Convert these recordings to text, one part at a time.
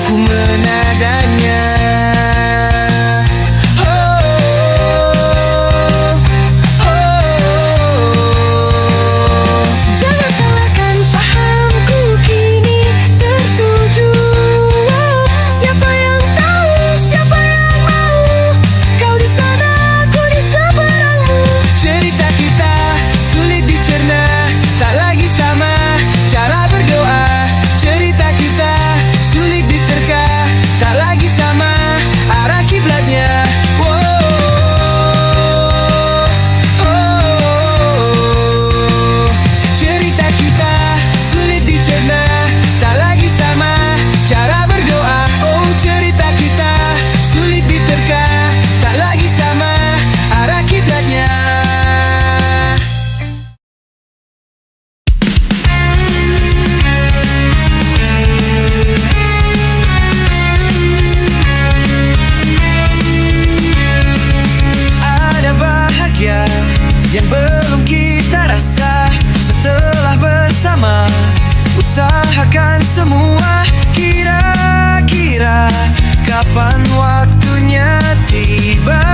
ku menadanya. Jangan salahkan fahamku kini tertuju. Siapa yang tahu, siapa yang mau? Kau di sana, aku di seberangmu. Cerita kita sulit dicerna, tak lagi sama cara berdoa. Cerita kita sulit diterka, tak lagi sama arah kiblatnya. Cerita kita sulit dicerna, tak lagi sama cara berdoa. Oh, cerita kita sulit diterka, tak lagi sama arah kiblatnya. Ada bahagia yang belum kita rasa setelah bersama. Usahakan semua, kira-kira kapan waktunya tiba.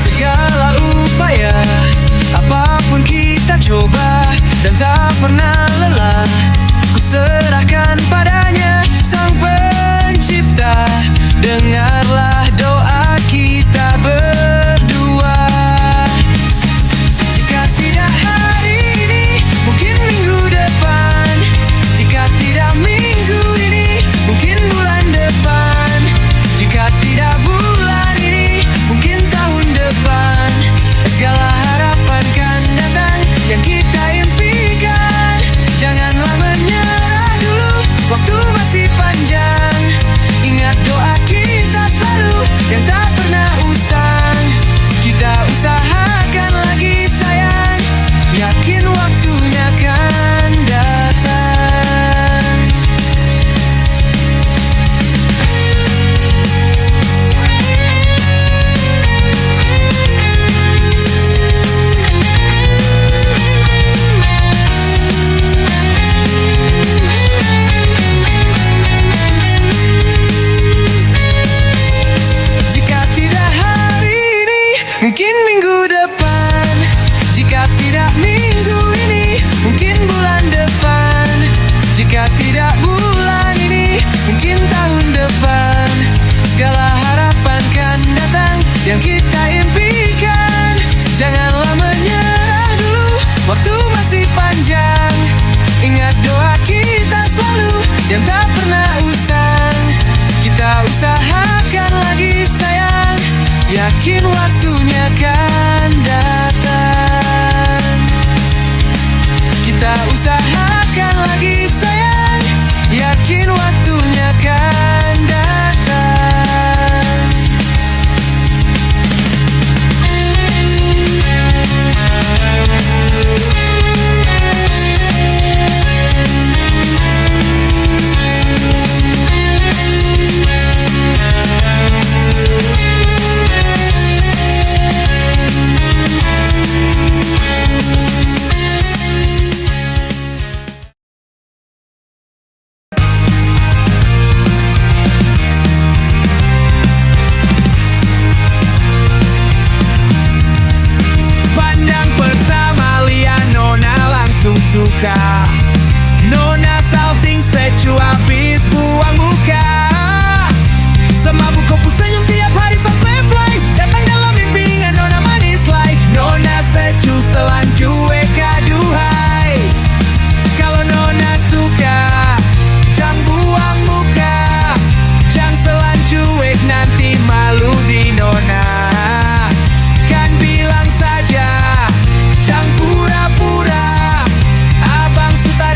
Segala upaya, apapun kita coba dan tak pernah lelah. Ku serahkan padanya Sang Pencipta. Dengarlah doa kita berdua. Jika tidak hari ini, mungkin minggu depan. Jika tidak minggu ini, mungkin bulan depan. Jika tidak bulan ini, mungkin tahun depan. Segala harapan kan datang yang kita impikan. Janganlah menyerah dulu, waktu masih panjang. Ingat doa kita selalu yang tak pernah usang. Kita usahakan lagi sayang, yakin waktunya kan datang. Jika tidak hari ini, mungkin minggu depan. Jika tidak minggu ini, mungkin bulan depan. Jika tidak bulan ini, mungkin tahun depan. Segala harapan kan datang yang kita impikan. Janganlah menyerah dulu, waktu masih panjang. Ingat doa kita selalu yang tak pernah usang. Kita usahakan lagi sayang, yakin waktunya kan datang. Kita usahakan lagi sayang, yakin waktunya kan datang. Pandang pertama lihat Nona langsung suka. Nona salting statue habis buang muka. Semabuk kopi senyum tiap hari sampai fly. Datang dalam mimpi dengan Nona manis like. Nona statue setelan cuek aduhai. Kalau Nona suka, jangan buang muka. Jangan setelan cuek nanti malu di Nona. Kan bilang saja, jangan pura-pura. Abang suka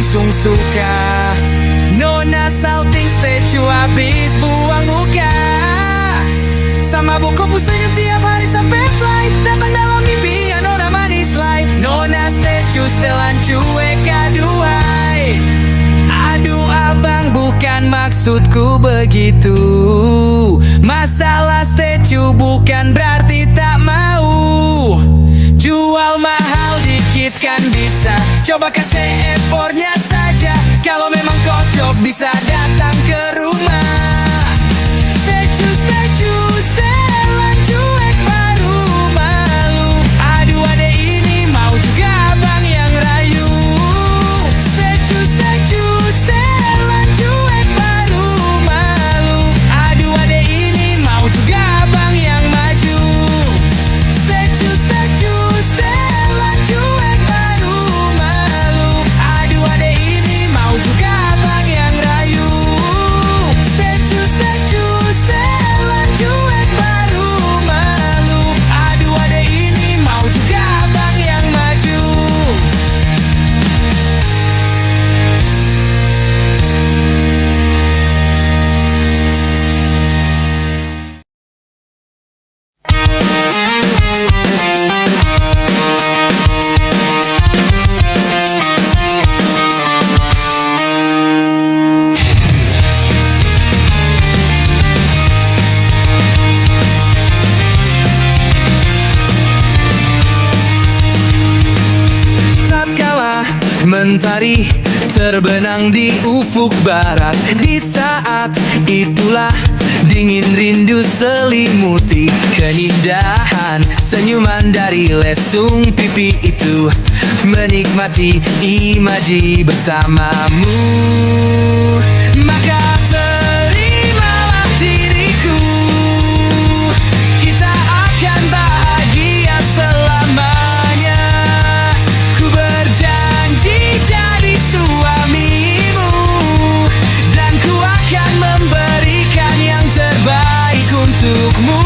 langsung suka. Nona salting statue habis buang muka. Sama buku senyum tiap hari sampai fly. Datang dalam mimpi ya Nona manis lai. Nona statue setelan cuek aduhai. Aduh abang bukan maksudku begitu. Masalah statue bukan berarti tak mau. Jual mahal dikit kan bisa. Coba kasih effortnya saja. Kalau memang cocok bisa datang ke rumah. Statue, statue, setelan cuek baru malu. Aduh adek ini mau juga abang yang rayu. Statue, statue, setelan cuek baru malu. Aduh adek ini mau juga abang yang maju. Statue, statue, setelan cuek baru malu. Aduh adek ini mau juga abang yang rayu. Statue, statue, setelan cuek baru malu. Aduh adek ini mau juga abang yang maju. Tatkala mentari terbenang di ufuk barat, di saat itulah dingin rindu selimuti keindahan senyuman dari lesung pipi itu. Menikmati imaji bersamamu. Maka terimalah diriku. Kita akan bahagia selamanya. Ku berjanji jadi suamimu. Dan ku akan memberikan yang terbaik untukmu.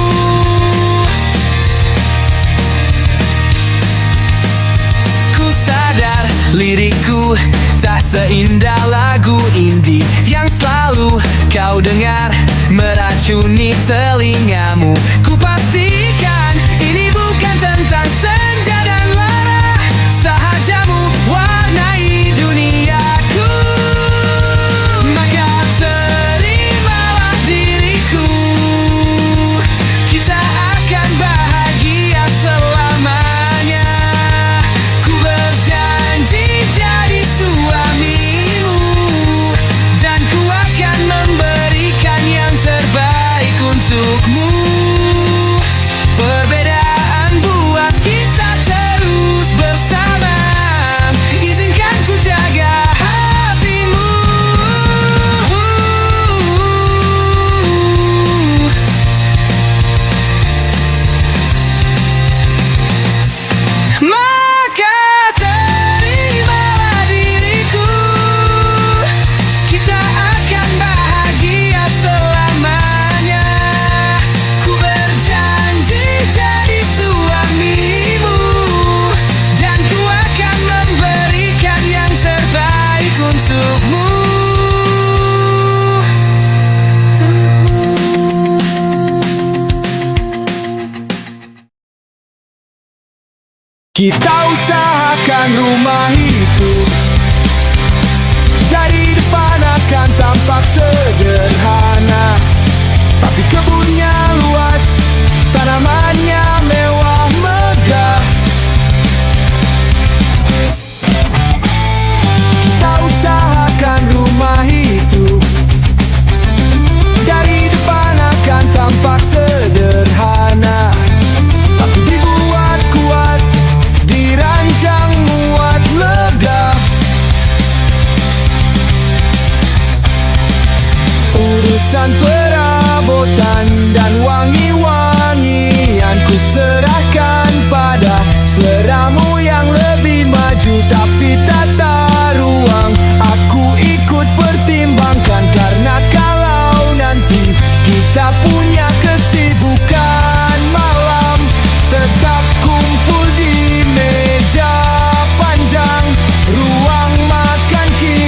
Ku sadar lirikku tak seindah lagu indie yang selalu kau dengar meracuni telingamu. Ku pastikan ini bukan tentang senja dan lara. Sahajamu warnai duniaku. Maka terimalah diriku. Kita akan bahagia selamanya. Ku berjanji jadi suamimu. Dan ku akan memberikan yang terbaik untukmu. Perbedaan buat kita terus bersama. Izinkan ku jaga hatimu. Maka terimalah diriku. Kita akan bahagia selamanya. Ku berjanji jadi suamimu. Dan ku akan memberikan yang terbaik untukmu. Kita usahakan rumah itu dari depan akan tampak sederhana, tapi kebunnya luas, tanamannya mewah megah. Kita usahakan rumah itu dari depan akan tampak sederhana, tapi dibuat kuat, dirancang muat lega. Urusan perabotan dan wangi-wangian ku serahkan pada seleramu yang lebih maju. Tapi tata ruang aku ikut pertimbangkan. Karena kalau nanti kita punya kesibukan malam, tetap kumpul di meja panjang ruang makan kita.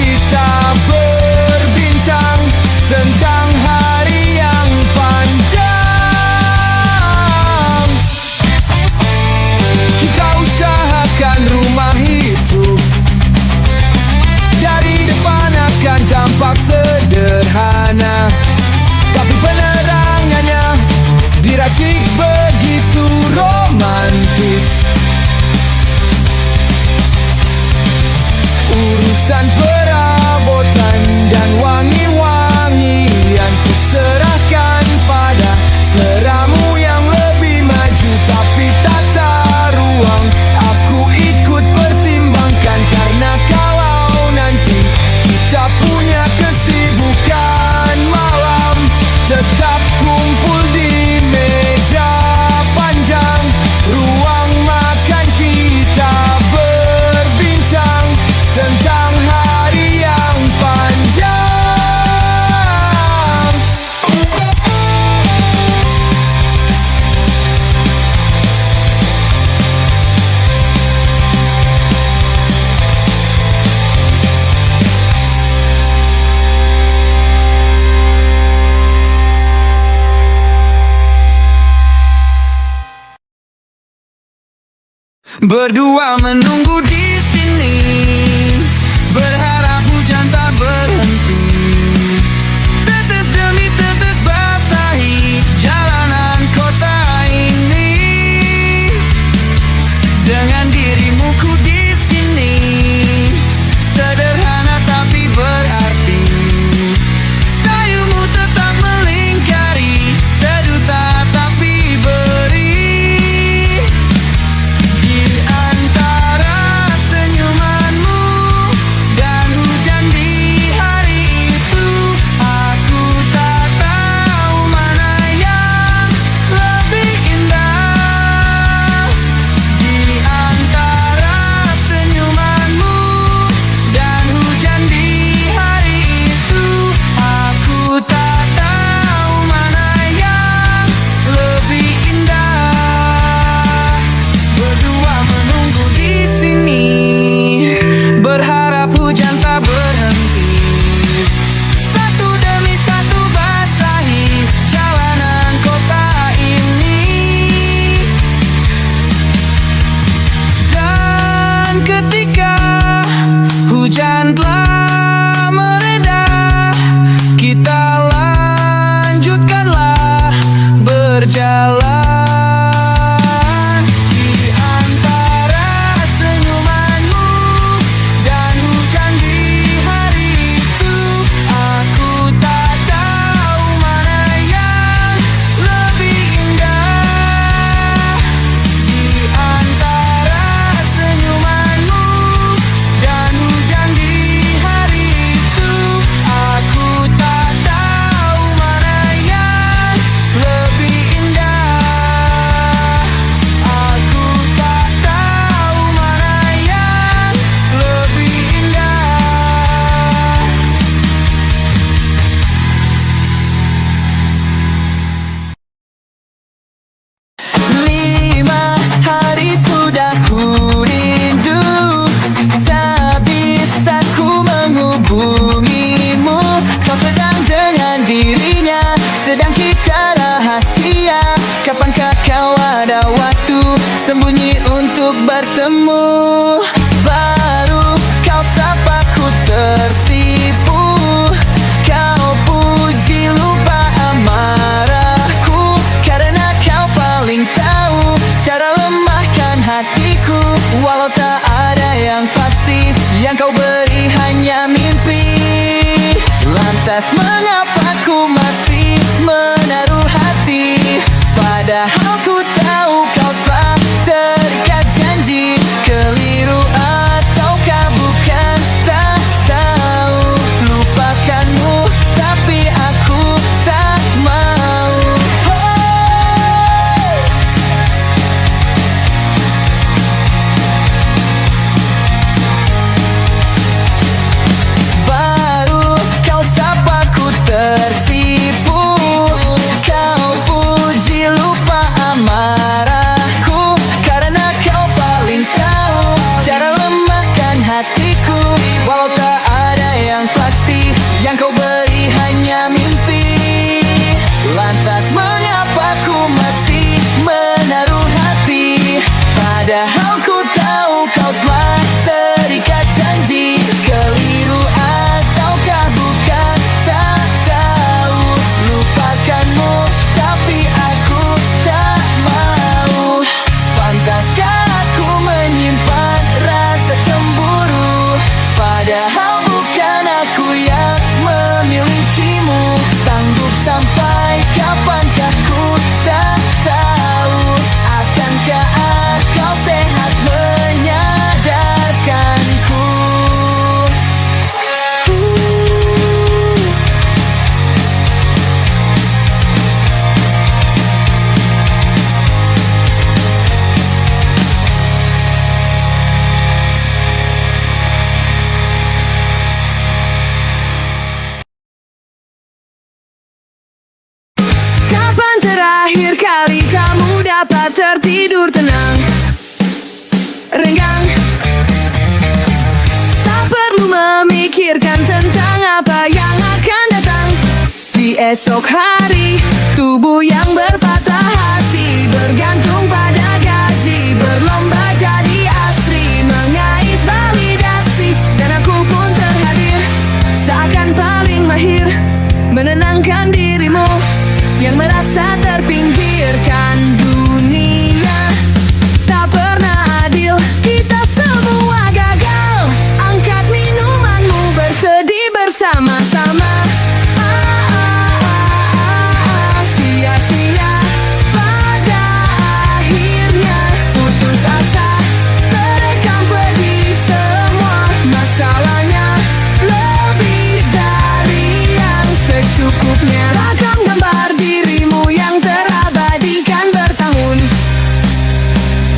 lukisan perabotan dan wangi-wangian ku serahkan pada seleramu yang lebih maju. Tapi tata ruang aku ikut pertimbangkan, karena kalau nanti kita punya kesibukan malam, tetap kumpul di meja panjang ruang makan, kita berbincang tentang hari yang panjang. Berdua menunggu di sini, berharap hujan tak berhenti. Tetes demi tetes basahi jalanan kota ini. Dengan dirimu ku di sini, sederhana tapi berarti. Sayumu tetap melingkari, terduta tapi beri. Di antara senyumanmu dan hujan di hari itu, aku tak tahu mana yang lebih indah. Di antara senyumanmu dan hujan di hari itu, aku tak tahu mana yang lebih indah. Berdua menunggu di sini, berharap hujan tak berhenti. Satu demi satu basahi jalanan kota ini. Dan ketika hujan telah mereda, kita lanjutkanlah berjalan. Di antara senyumanmu dan hujan di hari itu, aku tak tahu mana yang lebih indah. Di antara senyumanmu dan hujan di hari itu, aku tak tahu mana yang lebih indah. Aku tak tahu mana yang lebih indah. Lima hari sudah ku rindu, tak bisa ku menghubungimu. Kau sedang dengan dirinya, sedang kita rahasia. Kapankah kau ada waktu sembunyi untuk bertemu? Baru kau sapa ku tersipu, kau puji lupa amarahku, karena kau paling tahu cara lemahkan hatiku. Walau tak ada yang pasti, yang kau beri hanya mimpi. Lantas mengapa ku masih menaruh hati, padahal ku tahu kau telah terikat janji. Keliru ataukah bukan, tak tahu. Lupakanmu tapi aku tak mau. Baru kau sapa ku tersipu, kau puji lupa amarahku, karena kau paling tahu cara lemahkan hatiku. Walau tak ada yang pasti, yang kau beri hanya mimpi. Lantas mengapa ku masih menaruh hati, padahal ku tahu kau telah terikat janji. Keliru ataukah bukan, tak tahu. Lupakanmu tapi aku tak mau. Pantaskah aku menyimpan rasa cemburu, terakhir kali kamu dapat tertidur tenang, renggang. Tak perlu memikirkan tentang apa yang akan datang di esok hari. Tubuh yang berpatah hati bergantung pada gaji, berlomba jadi asri, mengais validasi. Dan aku pun terhadir, seakan paling mahir menenangkan dirimu yang merasa terpinggirkan dunia. Tak pernah adil, kita semua gagal. Angkat minumanmu, bersedih bersama-sama. Sia-sia pada akhirnya, putus asa, terekam pedih semua. Masalahnya lebih dari yang secukupnya. Rakam gambar dirimu yang terabadikan bertahun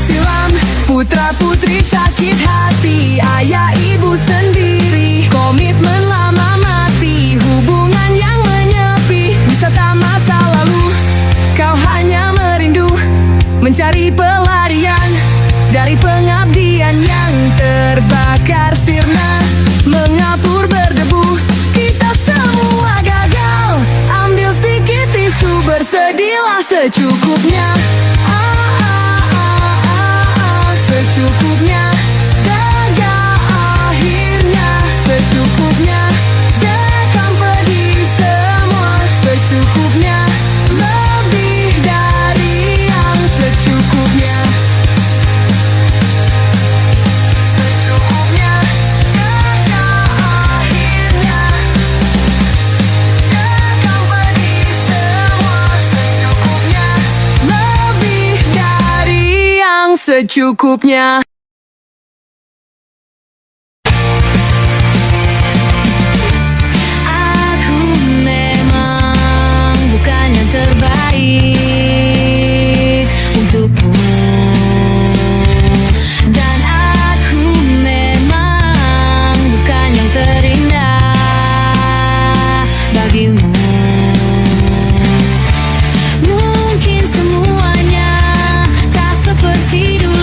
silam. Putra-putri sakit hati, ayah ibu sendiri. Komitmen lama mati, hubungan yang menyepi. Wisata masa lalu, kau hanya merindu, mencari pelarian dari pengabdian yang terbakar sirna, mengapur berdebu. Kita semua gagal, ambil sedikit tisu, bersedihlah secukupnya. Secukupnya, gagal akhirnya. Secukupnya, dekam pedih semua. Secukupnya, lebih dari yang secukupnya. Secukupnya, gagal akhirnya. Dekam pedih semua. Secukupnya, lebih dari yang secukupnya. Aku memang bukan yang terbaik untukmu, dan aku memang bukan yang terindah bagimu. Mungkin semuanya tak seperti dulu.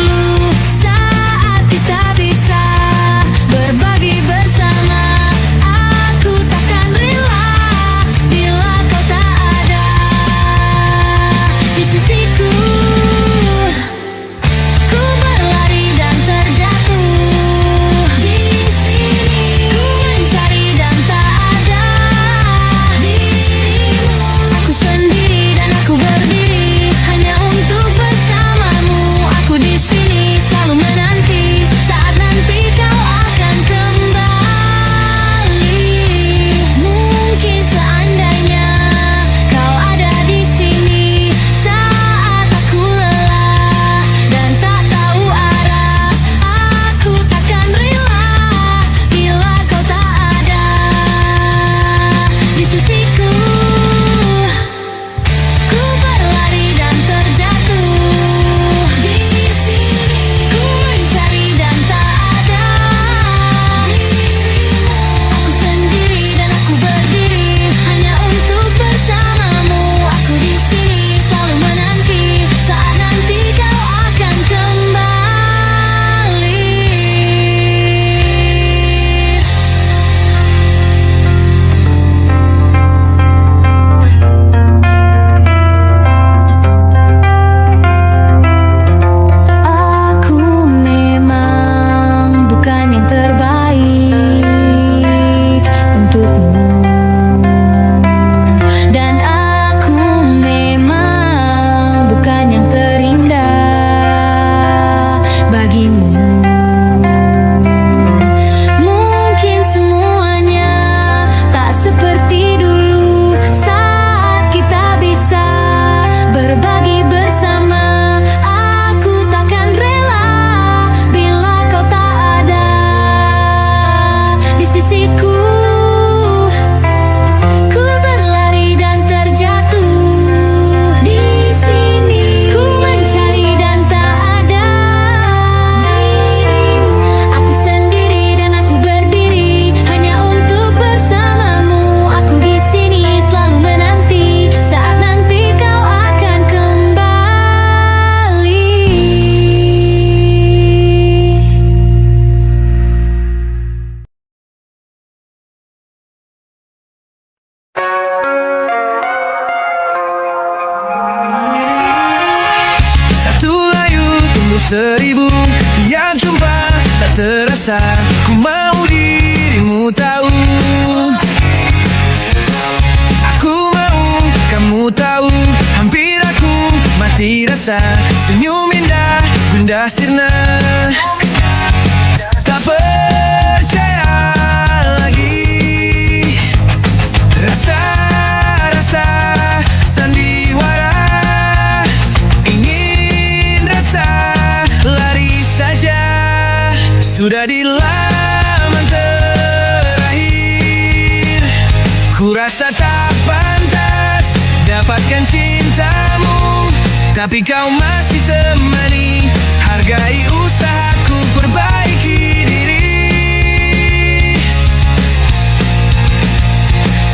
dapatkan cintamu, tapi kau masih temani. Hargai usahaku perbaiki diri.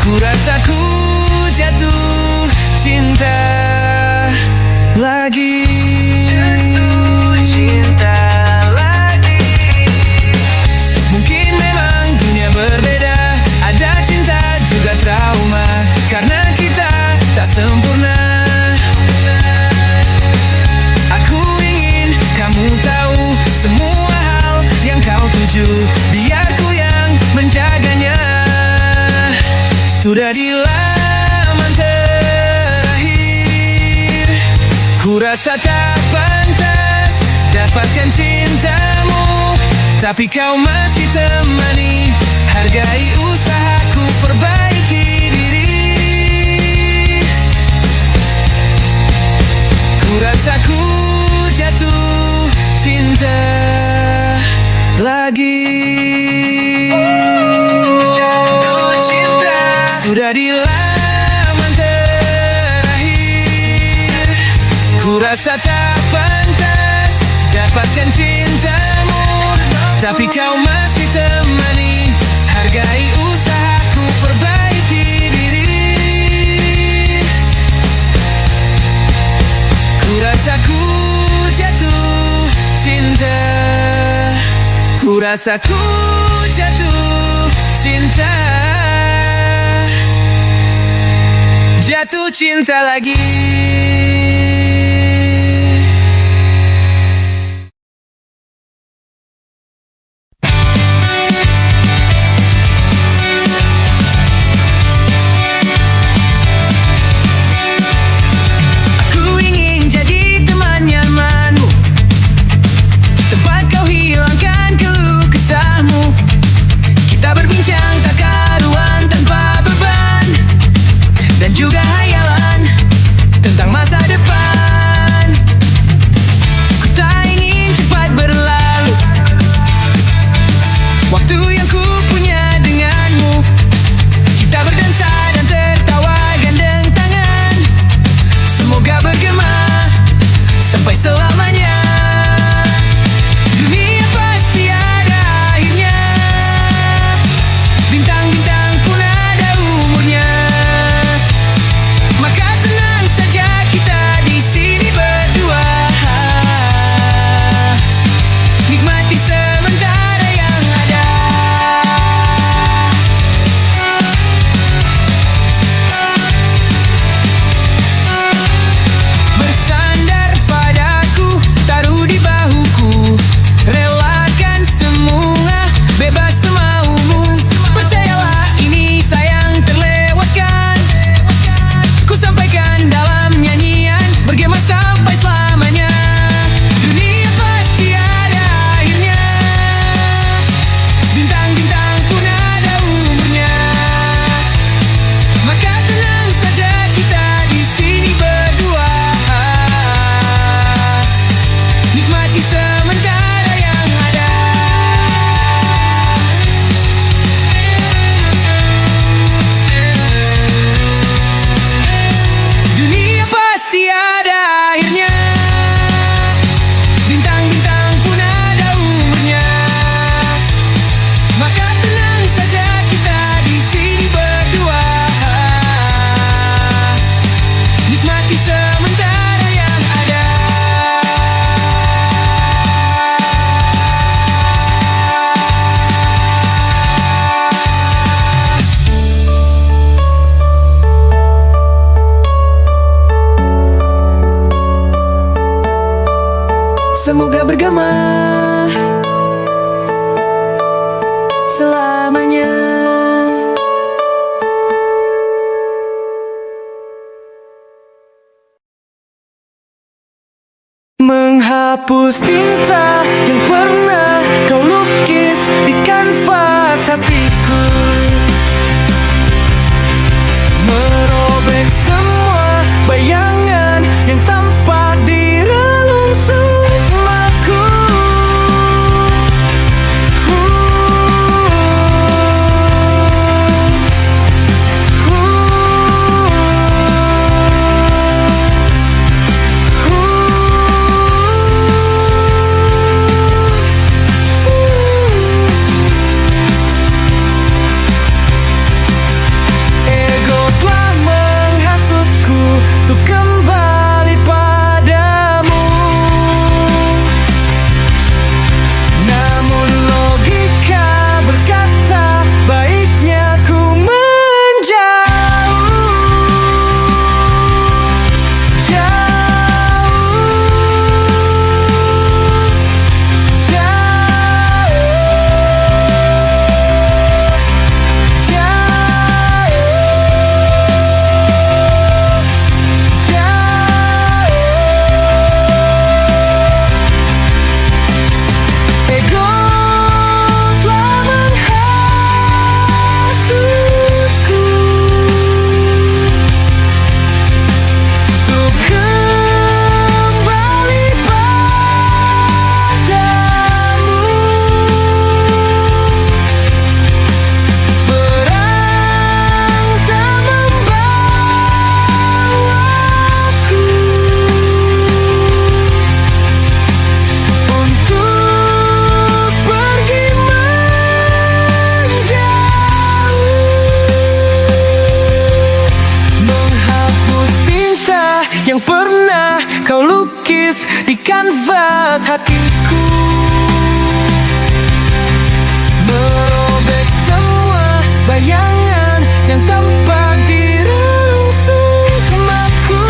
Ku rasa ku jatuh cinta lagi. Jatuh cinta lagi. Mungkin memang dunia berbeda, ada cinta juga trauma, karena kita tak sempurna. Aku ingin kamu tahu semua hal yang kau tuju, biar ku yang menjaganya. Sudah di laman terakhir, ku rasa tak pantas dapatkan cintamu, tapi kau masih temani. Hargai usahaku perbaiki diri. Ku rasa ku jatuh cinta lagi. Jatuh cinta. Sudah di laman terakhir, ku rasa tak pantas dapatkan cintamu, tapi kau masih temani. Hargai usahaku perbaiki diri. Ku rasa ku jatuh cinta. Ku rasa ku jatuh cinta. Jatuh cinta lagi. Juga hayalan tentang masa depan. Ku tak ingin cepat berlalu waktu yang ku punya denganmu. Kita berdansa dan tertawa gandeng tangan, semoga bergema sampai selamanya. Dunia pasti ada akhirnya, bintang-bintang pun ada umurnya. Maka tenang saja kita di sini berdua, nikmati sementara yang ada. Bersandar padaku, taruh di bahuku, relakan semua, bebas semaumu. Percayalah ini sayang terlewatkan, ku sampaikan dalam nyanyian, bergema sampai selamanya. Dunia pasti ada akhirnya, bintang-bintang pun ada umurnya. Maka tenang saja kita di sini berdua, nikmati sementara yang ada. Dunia pasti ada akhirnya, bintang-bintang pun ada umurnya. Maka tenang saja kita di sini berdua, nikmati sementara yang ada. Semoga bergema selamanya. Menghapus tinta yang pernah kau lukis di kanvas hatiku, merobek semua bayangan yang tampak di relung sumaku. kanvas hatiku, merobek semua bayangan yang tampak di relung sukmaku.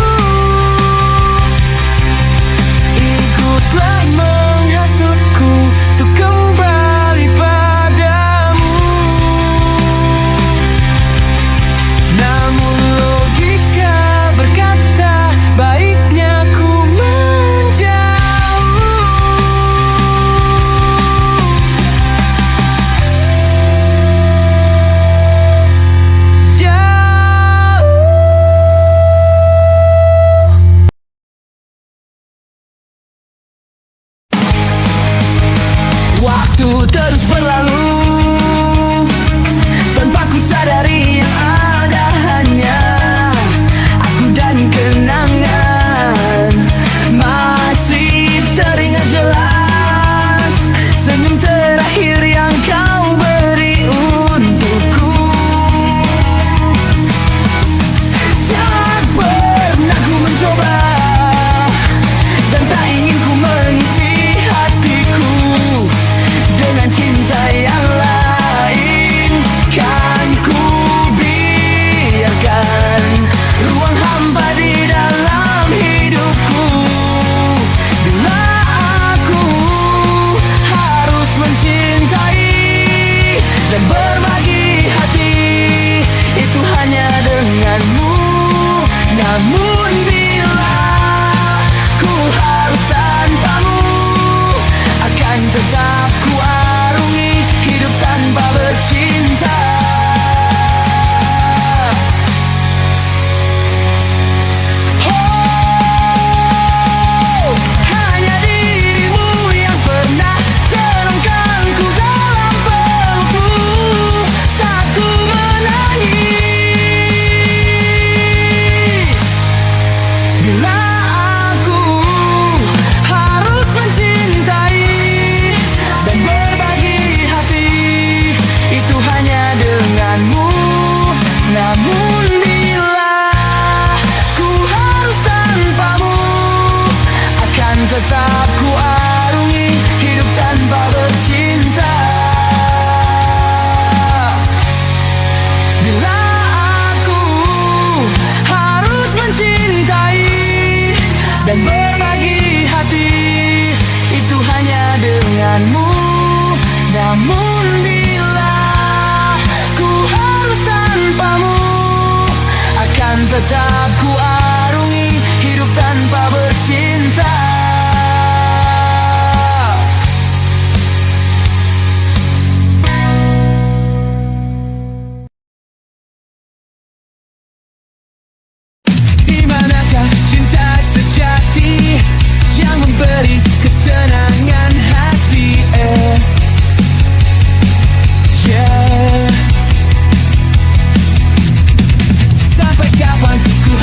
Ikutlah menghasutku untuk kembali padamu, namun logika berkata baiknya ku menjauh. Waktu terus berlalu tanpa ku sadari yang ada hanya aku dan kenangan. Masih teringat jelas senyum terakhir yang kau beri untukku. Tak pernah ku mencoba dan tak ingin ku mengisi hatiku dengan cinta yang lain. Kan ku biarkan ruang hampa di dalam hidupku. Bila aku harus mencintai dan berbagi hati, itu hanya denganmu. Namun bila ku harus tanpamu, akan tetap ku arungi hidup tanpa bercinta. Oh, hanya dirimu yang pernah tenangkanku dalam pelukmu saat ku menangis. Bila aku harus mencintai dan berbagi hati, itu hanya denganmu. Namun bila ku harus tanpamu, akan tetap ku arungi hidup tanpa bercinta. Bila aku harus mencintai dan berbagi hati, itu hanya denganmu. Namun bila ku harus tanpamu, akan tetap ku arungi hidup tanpa bercinta. Di manakah cinta sejati yang memberi ketenangan hati? Yeah. Sampai kapan ku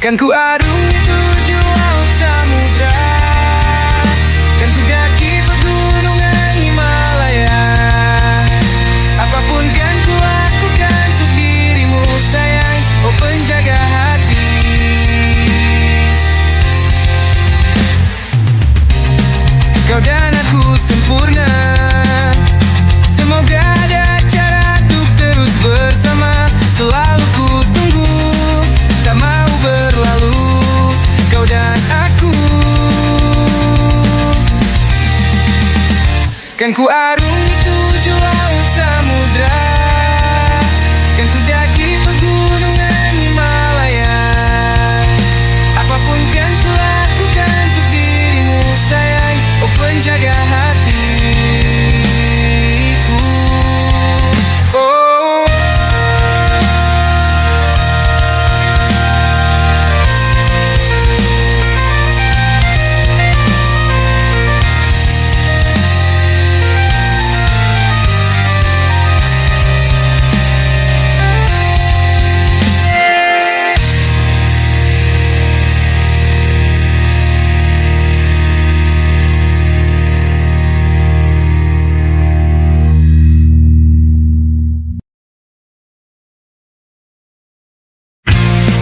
Kan ku arungi 7 laut samudra, kan ku daki pegunungan Himalaya. Apapun kan ku lakukan untuk dirimu sayang, oh penjaga hati. Kau dan aku sempurna, semoga ada cara untuk terus bersama. Selalu ku tunggu, tak mau berlalu, kau dan aku. Kan ku arungi 7 laut samudra, kan ku daki pegunungan Himalaya. Apapun kan ku lakukan untuk dirimu sayang, oh penjaga hatiku. Oh.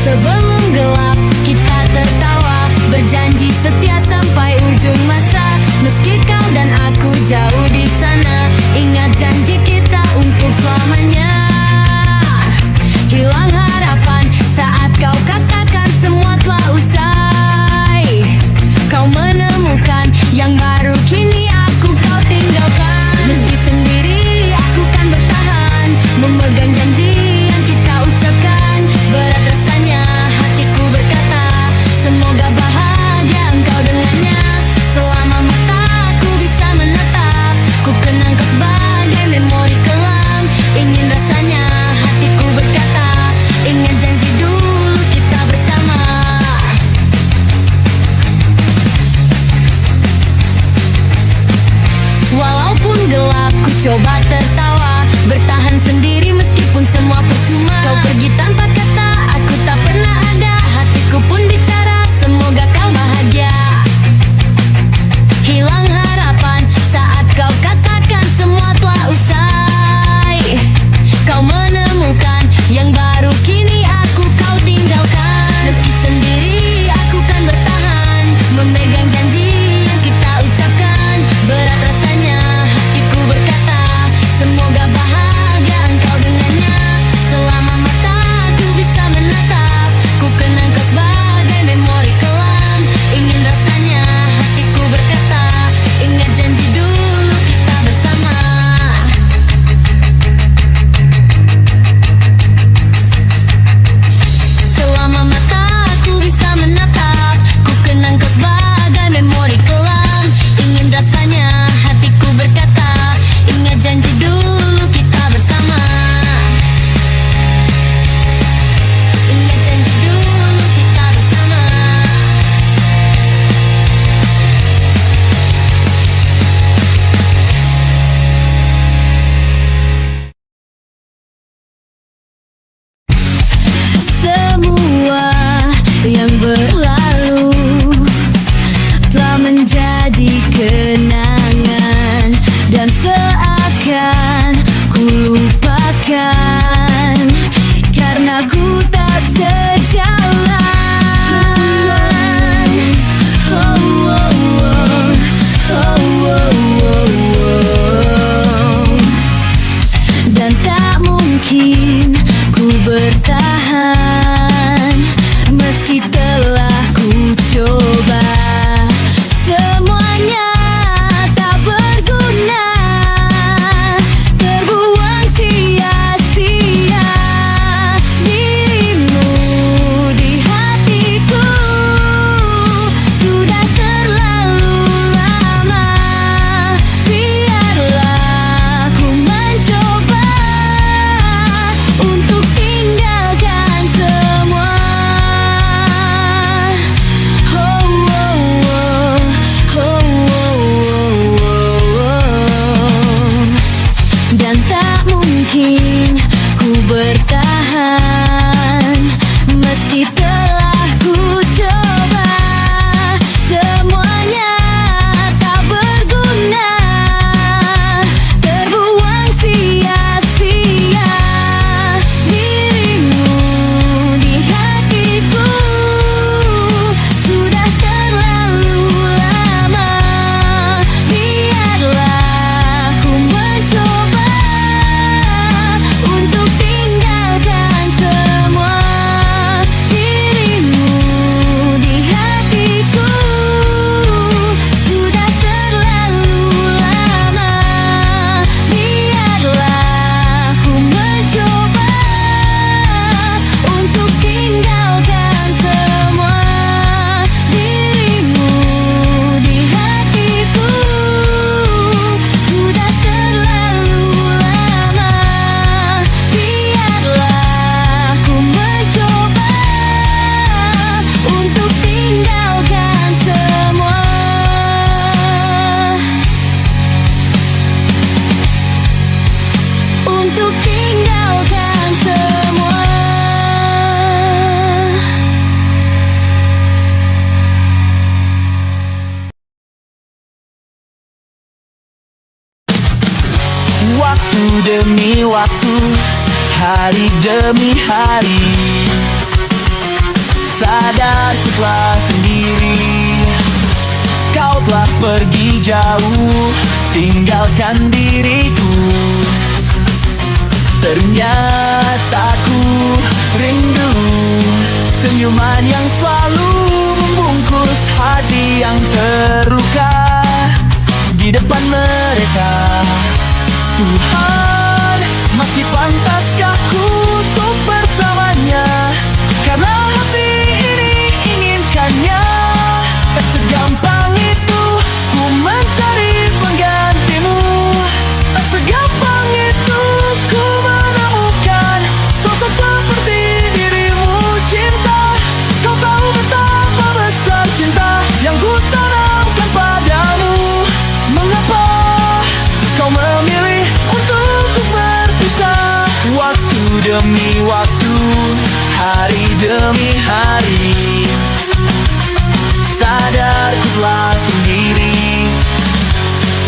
Sebelum gelap kita tertawa, berjanji setia sampai ujung masa. Meski kau dan aku jauh di sana, ingat janji kita untuk selamanya. Hilang harapan saat kau katakan semua telah usai. Kau menemukan yang baru, kini aku kau tinggalkan. Meski sendiri aku kan bertahan, memegang janji yang kita ucapkan. Berat rasanya hatiku berkata, semoga bahagia engkau dengannya. Selama mataku bisa menatap, ku kenang kau sebagai memori kelam. Ingin rasanya hatiku berkata, ingat janji dulu kita bersama. Walaupun gelap ku coba tertawa, bertahan sendiri meskipun semua percuma. Kau pergi tanpa kata, aku tak pernah ada. Hatiku pun bicara, semoga kau bahagia. Hilang harapan saat kau katakan semua telah usai. Kau menemukan yang baru, kini aku kau tinggalkan. Meski sendiri aku kan bertahan, memegang janji yang kita ucapkan. Berat rasanya hatiku berkata, semoga bahagia engkau dengannya. Selama mataku bisa menatap, ku kenang kau sebagai memori kelam. Ingin rasanya hatiku berkata, ingat janji dulu kita bersama. Selama mataku bisa menatap, ku kenang kau sebagai memori kelam. Ingin rasanya hatiku berkata, ingat janji dulu kita bersama. Ingat janji dulu kita bersama. Semua yang berlalu telah menjadi kenangan, dan seakan ku lupakan karena ku tak sejalan. Oh, oh, oh, oh, oh, oh, oh. Dan tak mungkin ku bertahan meski telah ku coba. Semuanya tak berguna, terbuang sia-sia. Waktu demi waktu, hari demi hari, sadarku telah sendiri. Kau telah pergi jauh, tinggalkan diriku. Ternyata ku rindu senyuman yang selalu membungkus hati yang terluka di depan mereka. Tuhan, masih pantaskah ku untuk bersamanya? Karena hati ini inginkannya. Tak segampang itu ku mencari penggantimu. Tak segampang itu ku menemukan sosok seperti dirimu. Cinta, kau tahu betapa besar cinta yang ku tanamkan padamu. Mengapa kau memilih untuk berpisah? Waktu demi waktu, hari demi hari, sadarku telah sendiri.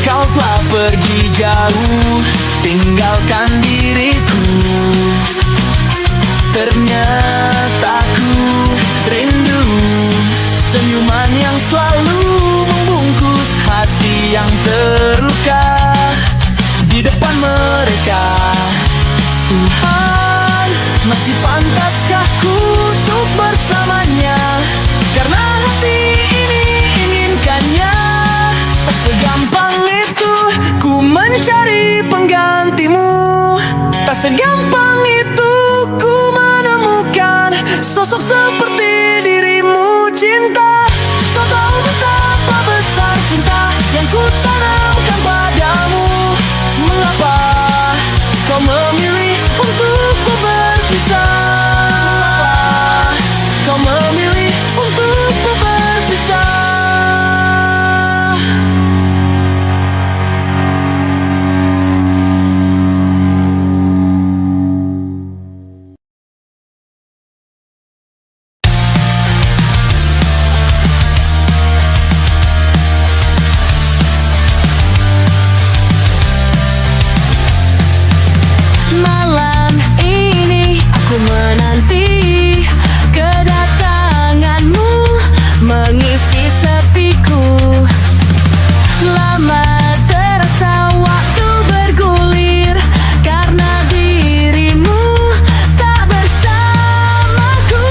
Kau telah pergi jauh, tinggalkan diriku. Ternyata ku rindu senyuman yang selalu membungkus hati yang terluka di depan mereka. Tuhan, masih pantaskah ku untuk bersamanya? Karena hati ini inginkannya. Tak segampang itu ku mencari penggantimu. Tak segampang itu ku menemukan sosok seperti dirimu. Cinta, kau tahu betapa besar cinta yang ku tanamkan padamu. Mengapa kau memilih untuk berpisah? Kau memilih untuk berpisah. Malam ini aku menanti kedatanganmu, mengisi sepiku. Lama terasa waktu bergulir karena dirimu tak bersamaku.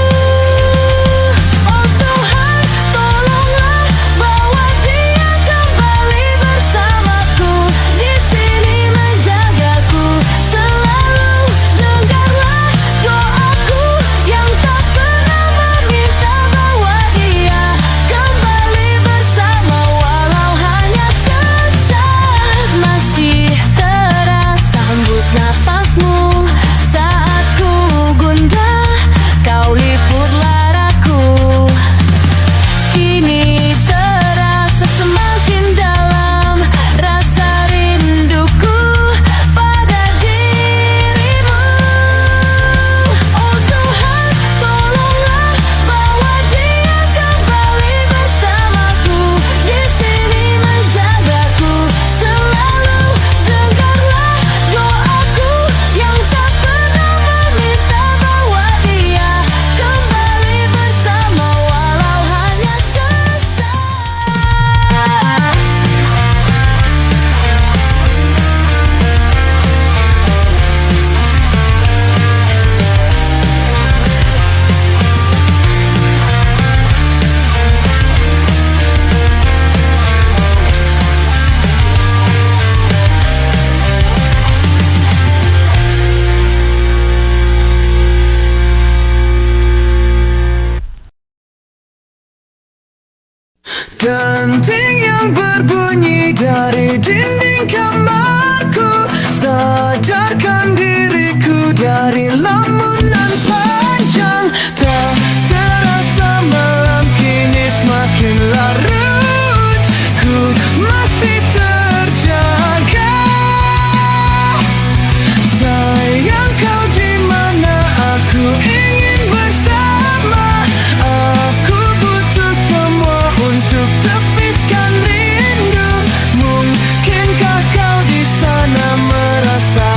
Oh Tuhan, tolonglah bawa dia kembali bersamaku. Di sini menjagaku selalu. Dengarlah doaku yang tak pernah meminta bawa dia kembali bersama, walau hanya sesaat. Masih terasa hembus nafasmu saat ku gundah, kau liput laraku. Kini terasa semakin dalam rasa rinduku pada dirimu. Oh Tuhan, tolonglah bawa dia kembali bersamaku. Di sini menjagaku selalu. Dengarlah doaku yang tak pernah meminta bawa dia kembali bersama, walau hanya sesaat. Denting yang berbunyi dari dinding kamarku sadarkan diriku dari lamunan panjang. Tak terasa malam kini semakin larut, ku masih terjaga. Sayang, kau di mana? Aku ingin bersama. Aku butuh semua untuk tepiskan rindu. Mungkinkah kau di sana merasa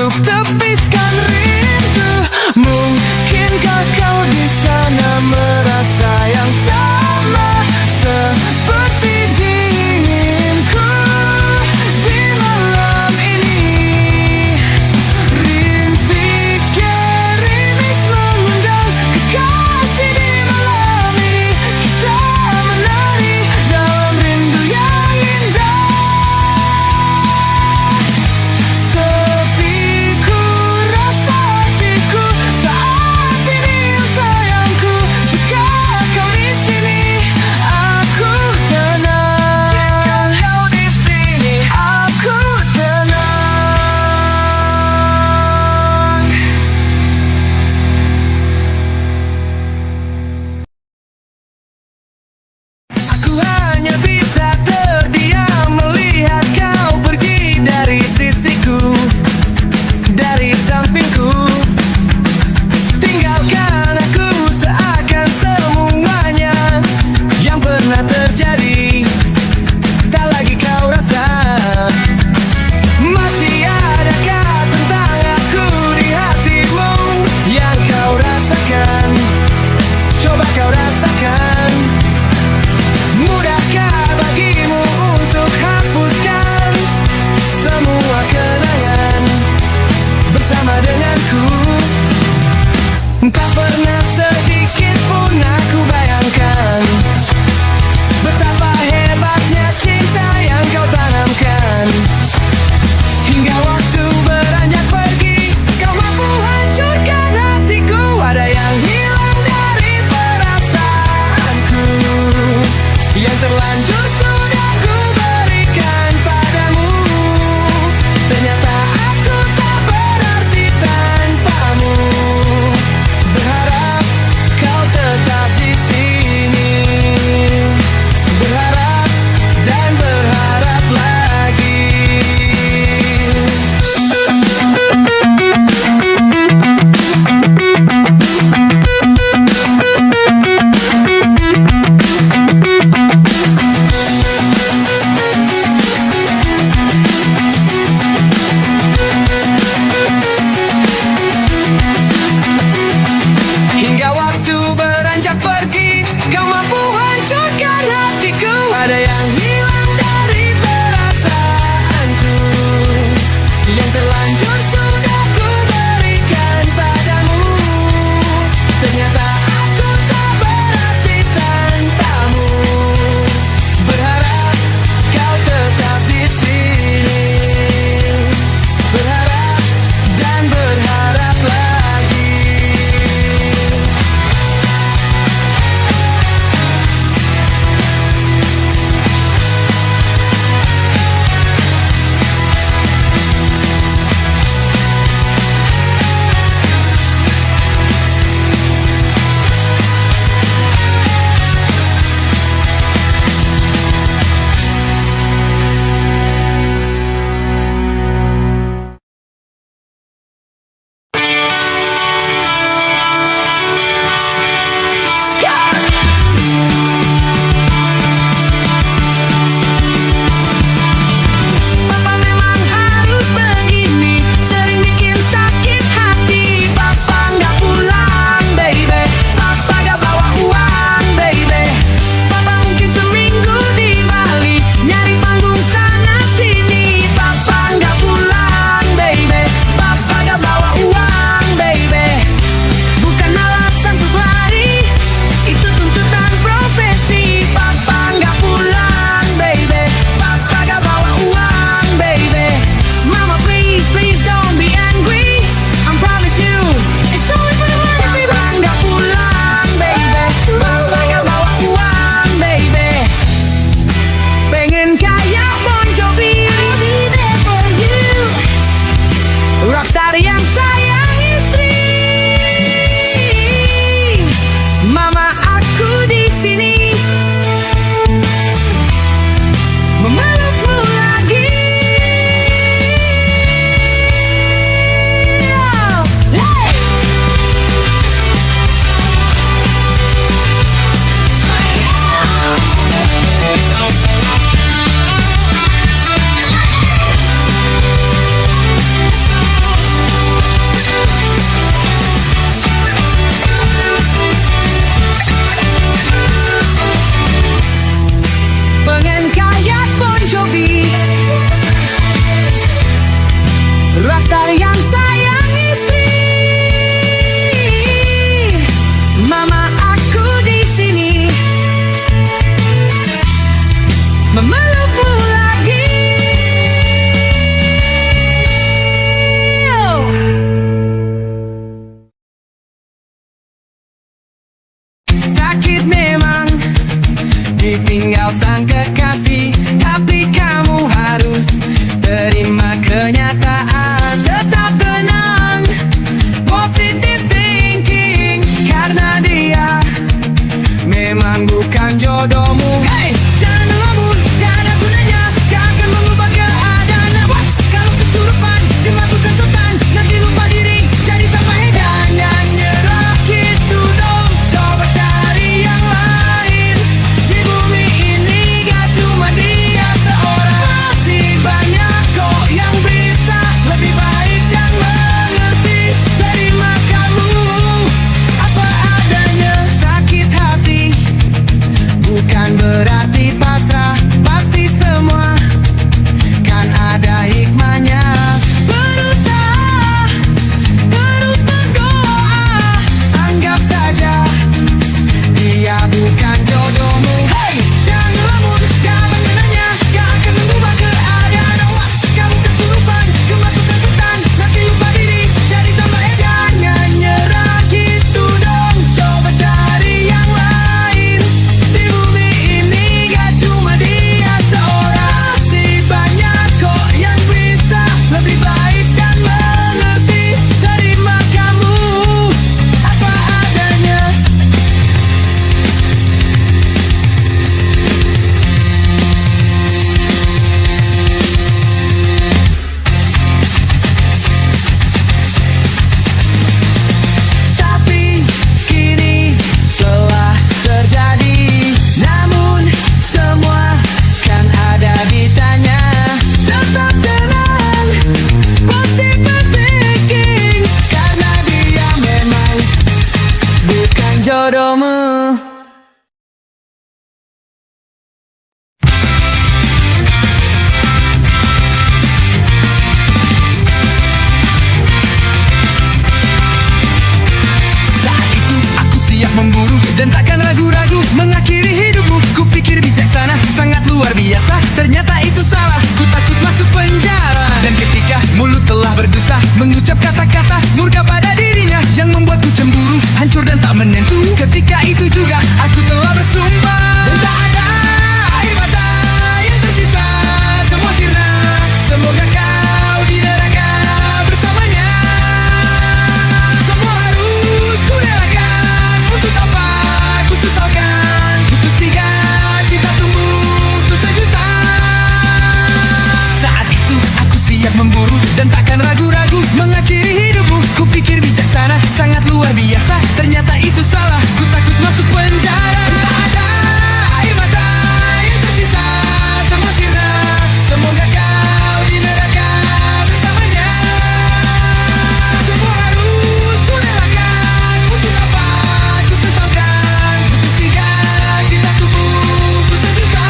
untuk tepiskan rindu. Mungkinkah kau di sana merasa yang sama seperti dinginku di malam ini? Rintik gerimis mengundang kekasih di malam ini. Kita menari dalam rindu yang indah. Sepi ku rasa hatiku saat ini, sayangku. Jika kau di sini, aku tenang. Jika kau di sini, aku tenang. Aku hanya bisa terdiam melihat kau pergi dari sisiku, dari sampingku. Tinggalkan aku seakan semuanya yang pernah terjadi tak lagi kau rasa. Masih adakah tentang aku di hatimu yang kau rasakan? Coba kau rasakan. Mudahkah bagimu untuk hapuskan semua kenangan bersama denganku? Tak pernah sedikit pun aku bayangkan betapa hebatnya cinta yang kau tanamkan. Hingga waktu beranjak pergi, kau mampu hancurkan hatiku. Ada yang hilang dari perasaanku yang terlanjur sudah ku berikan padamu. Ternyata aku tak berarti tanpamu. Berharap kau tetap di sini. Berharap dan berharap lagi. Hingga waktu beranjak pergi, kau mampu hancurkan hatiku. Ada yang hilang dari perasaanku yang terlanjur sudah ku berikan padamu. Ternyata aku tak berarti tanpamu. Berharap kau tetap di sini. Berharap dan berharap lagi. rockstar yang sayang istri. Mama, aku di sini memelukmu lagi. Sakit memang ditinggal sang kekasih, tapi kamu harus terima kenyataan. Tetap tenang, positive thinking, karena dia memang bukan jodohmu. Hey, jangan ngelamun, gak ada gunanya, gak akan mengubah keadaan. Awas, kalau kesurupan, dimasukkan setan, nanti lupa diri, jadi tambah edan. Dan nyerah gitu dong, coba cari yang lain. Di bumi ini gak cuma dia seorang, masih banyak kok yang bisa lebih baik dan mengerti. Terima kamu apa adanya. Sakit hati bukan berarti pasrah, pasti semua kan ada hikmahnya. Berusaha, terus berdoa, anggap saja dia bukan jodohmu. Hey, jangan ngelamun, gak ada gunanya, gak akan mengubah keadaan. Awas, kamu kesurupan, kemasukan setan, nanti lupa diri, jadi tambah edan. Jangan nyerah gitu dong, coba cari yang lain. Di bumi ini gak cuma dia seorang, masih banyak kok yang bisa lebih baik dan mengerti. Terima kamu apa adanya. Tapi kini telah terjadi, namun semua kan ada ditanya. Tetap tenang, positive thinking, karena dia memang bukan jodohmu. Saat itu aku siap memburu dan takkan ragu-ragu mengakhiri hidupmu. Kupikir bijaksana, sangat luar biasa, ternyata itu salah. Ku takut masuk penjara. Dan ketika mulut telah berdusta, mengucap kata-kata murka pada dirinya, yang membuatku cemburu, hancur dan tak menentu. Ketika itu juga aku telah bersumpah, dan tak ada air mata yang tersisa, semua sirna. Semoga kau di neraka bersamanya. Semua harus ku relakan, untuk apa ku sesalkan. Putus tiga, cinta tumbuh tuh sejuta. Saat itu aku siap memburu dan takkan ragu-ragu mengakhiri hidupmu. Kupikir bijaksana, sangat luar biasa, ternyata itu salah. Ku takut masuk penjara. Tak ada air mata yang tersisa, semua sirna. Semoga kau di neraka bersamanya. Semua harus ku relakan, untuk apa ku sesalkan. Putus tiga, cinta tumbuh tuh sejuta.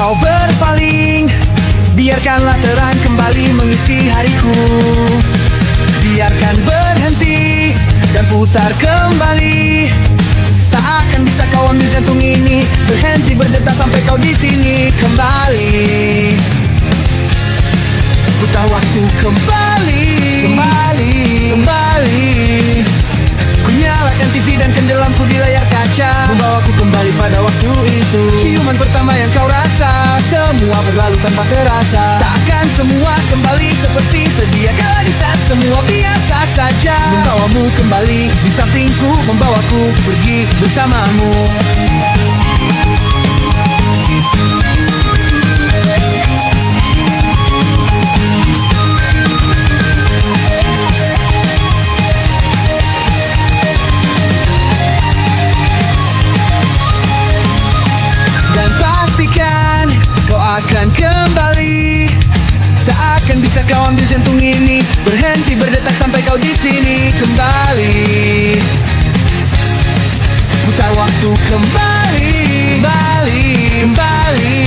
kau berpaling, biarkanlah terang kembali mengisi hariku. Biarkan berhenti dan putar kembali. Tak akan bisa kau ambil jantung ini, berhenti berdetak sampai kau di sini kembali. Putar waktu kembali, kembali, kembali. Ku nyalakan TV dan kendel lampu di layar kaca, membawaku kembali pada waktu itu. Ciuman pertama yang kau rasa, semua berlalu tanpa terasa. Takkan semua kembali seperti sedia kala di saat semua biasa saja. Membawamu kembali di sampingku, membawaku pergi bersamamu. Akan kembali, tak akan bisa kau ambil jantung ini, berhenti berdetak sampai kau di sini kembali. Putar waktu kembali, kembali, kembali.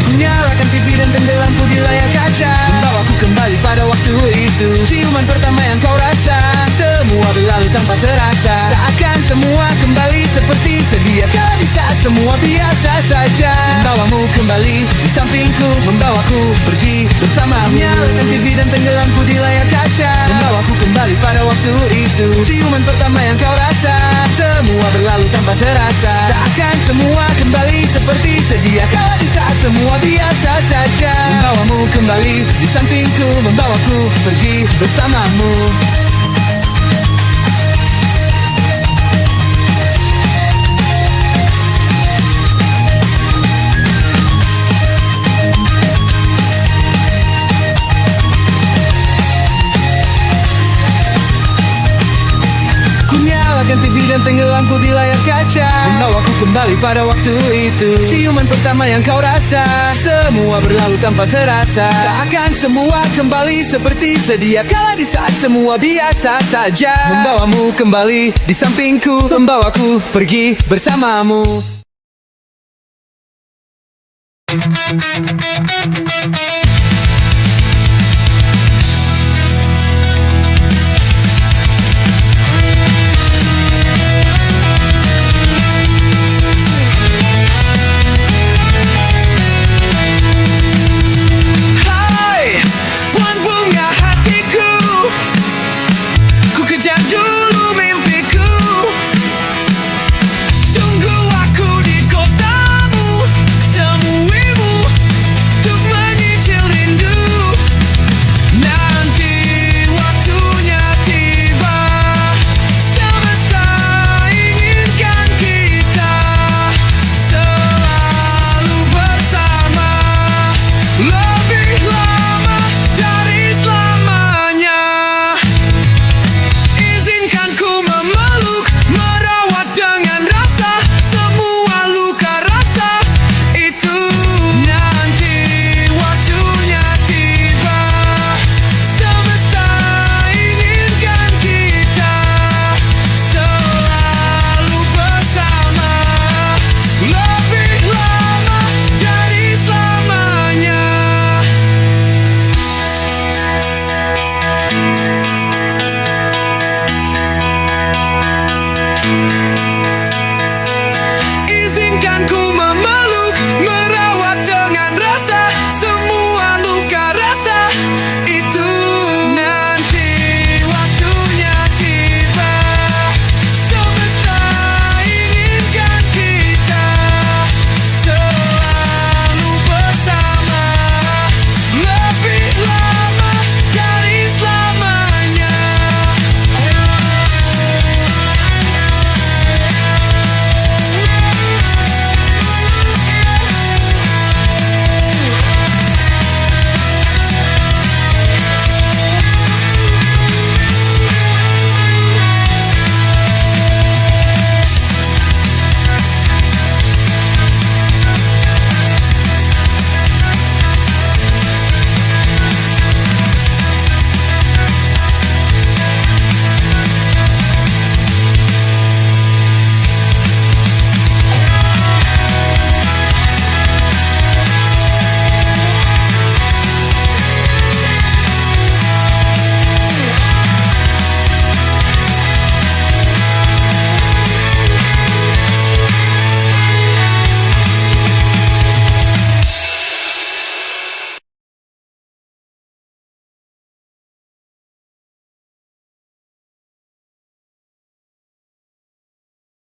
Ku nyalakan TV dan tendel lampu di layar kaca, membawaku kembali pada waktu itu. Ciuman pertama yang kau rasa, semua berlalu tanpa terasa. Tak akan semua kembali seperti sedia kala di saat semua biasa saja. Membawamu kembali di sampingku, membawaku pergi bersamamu. Nyalakan TV dan tendel lampu di layar kaca, membawaku kembali pada waktu itu. Ciuman pertama yang kau rasa, semua berlalu tanpa terasa. Tak akan semua kembali seperti sedia kala di saat semua biasa saja. Membawamu kembali di sampingku, membawaku pergi bersamamu. Nyalakan TV dan tenggelamku di layar kaca, membawaku kembali pada waktu itu. Ciuman pertama yang kau rasa, semua berlalu tanpa terasa. Tak akan semua kembali seperti sedia kala di saat semua biasa saja. Membawamu kembali di sampingku, membawaku pergi bersamamu.